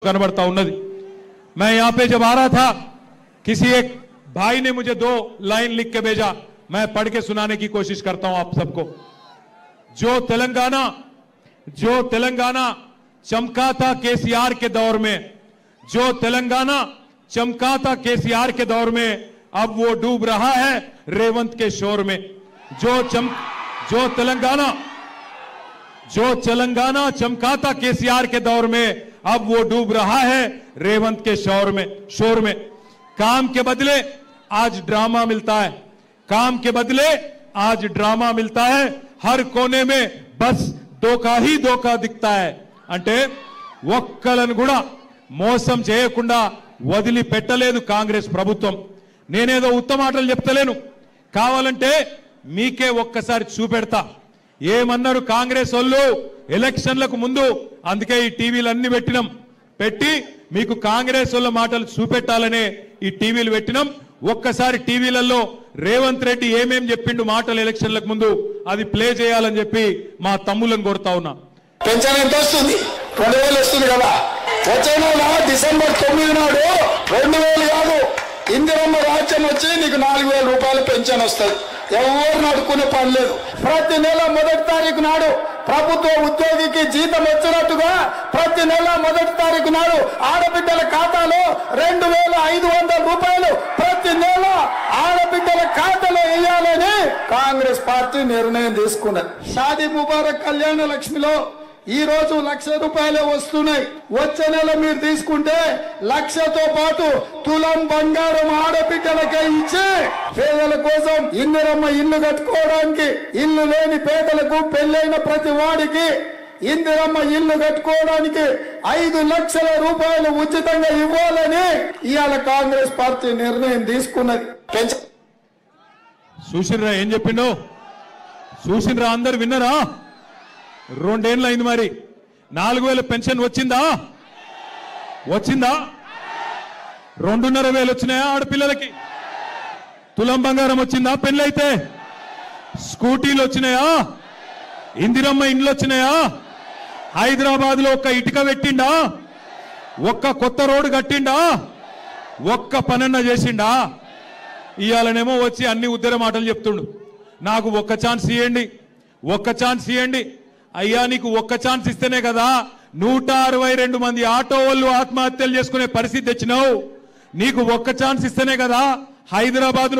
कनबड़ता उन्नति। मैं यहाँ पे जब आ रहा था, किसी एक भाई ने मुझे 2 लाइन लिख के भेजा, मैं पढ़ के सुनाने की कोशिश करता हूं आप सबको। जो तेलंगाना चमका था केसीआर के दौर में, जो तेलंगाना चमका था केसीआर के दौर में, अब वो डूब रहा है रेवंत के शोर में। जो तेलंगाना चमका था केसीआर के दौर में, अब वो डूब रहा है रेवंत के शोर में। काम के बदले आज ड्रामा मिलता है, काम के बदले आज ड्रामा मिलता है। हर कोने में बस धोखा ही धोखा दिखता है। అంటే ఒక్కలను కూడా మోసం చేయకుండా వదిలిపెట్టలేదు కాంగ్రెస్ ప్రభుత్వం। నేనేదో ఉత్తమ మాటలు చెప్తలేను, కావాలంటే మీకే ఒక్కసారి చూపెడతా। ఏమన్నారు కాంగ్రెస్ వాళ్ళు ఎలక్షన్లకు ముందు, అందుకే ఈ టీవీలన్నీ పెట్టి మీకు కాంగ్రెస్ వాళ్ళ మాటలు చూపెట్టాలనే ఈ టీవీలు పెట్టినాం। ఒక్కసారి టీవీలలో రేవంత్ రెడ్డి ఏమేం చెప్పిండు మాటలు ఎలక్షన్లకు ముందు, అది ప్లే చేయాలని చెప్పి మా తమ్ములను కోరుతా ఉన్నా। పెన్షన్ ఎంత వస్తుంది? 2000 వస్తుంది కదా। వచ్చే నెల డిసెంబర్ 9 నాడు 2000 కాదు, ఇందిరమ్మ రాజ్యం వచ్చి నీకు 4000 రూపాయలు పెన్షన్ వస్తుంది। ఎవరు నడుకునే పని లేదు। ప్రతి నెల 1వ తారీఖు నాడు ప్రభుత్వ ఉద్యోగికి జీతం వచ్చినట్టుగా ప్రతి నెల 1వ తారీఖు నాడు ఆడబిడ్డల ఖాతాలో 2500 రూపాయలు ప్రతి నెల ఆడబిడ్డల ఖాతాలో వేయాలని కాంగ్రెస్ పార్టీ నిర్ణయం తీసుకున్నది। షాదీ ముబారక్ కళ్యాణ లక్ష్మిలో ఈ రోజు 1,00,000 రూపాయలే వస్తున్నాయి। వచ్చే నెల మీరు తీసుకుంటే 1,00,000తో పాటు తులం బంగారం ఆడబిడ్డలకే ఇచ్చి పేదల కోసం ఇందిరమ్మ ఇల్లు కట్టుకోవడానికి, ఇల్లు లేని పేదలకు, పెళ్ళైన ప్రతి వాడికి ఇందిరమ్మ ఇల్లు కట్టుకోవడానికి 5 లక్షల రూపాయలు ఉచితంగా ఇవ్వాలని ఇవాళ కాంగ్రెస్ పార్టీ నిర్ణయం తీసుకున్నది। చూసినరా ఏం చెప్పిండో? చూసినరా? అందరు విన్నరా? 2 ఏళ్ళు అయింది, మరి 4000 పెన్షన్ వచ్చిందా? 2,500 వచ్చినాయా ఆడపిల్లలకి? తులం బంగారం వచ్చిందా? పెళ్ళైతే స్కూటీలు వచ్చినాయా? ఇందిరమ్మ ఇండ్లు వచ్చినాయా? హైదరాబాద్ లో ఒక్క ఇటుక పెట్టిండా? ఒక్క కొత్త రోడ్డు కట్టిండా? ఒక్క పనన్న చేసిండా? ఇయాలనేమో వచ్చి అన్ని ఉద్దర మాటలు చెప్తుండు। నాకు ఒక్క ఛాన్స్ ఇవ్వండి, ఒక్క ఛాన్స్ ఇవ్వండి। అయ్యా, నీకు ఒక్క ఛాన్స్ ఇస్తేనే కదా 162 మంది ఆటో వాళ్ళు ఆత్మహత్యలు చేసుకునే పరిస్థితి తెచ్చినావు। నీకు ఒక్క ఛాన్స్ ఇస్తేనే కదా హైదరాబాద్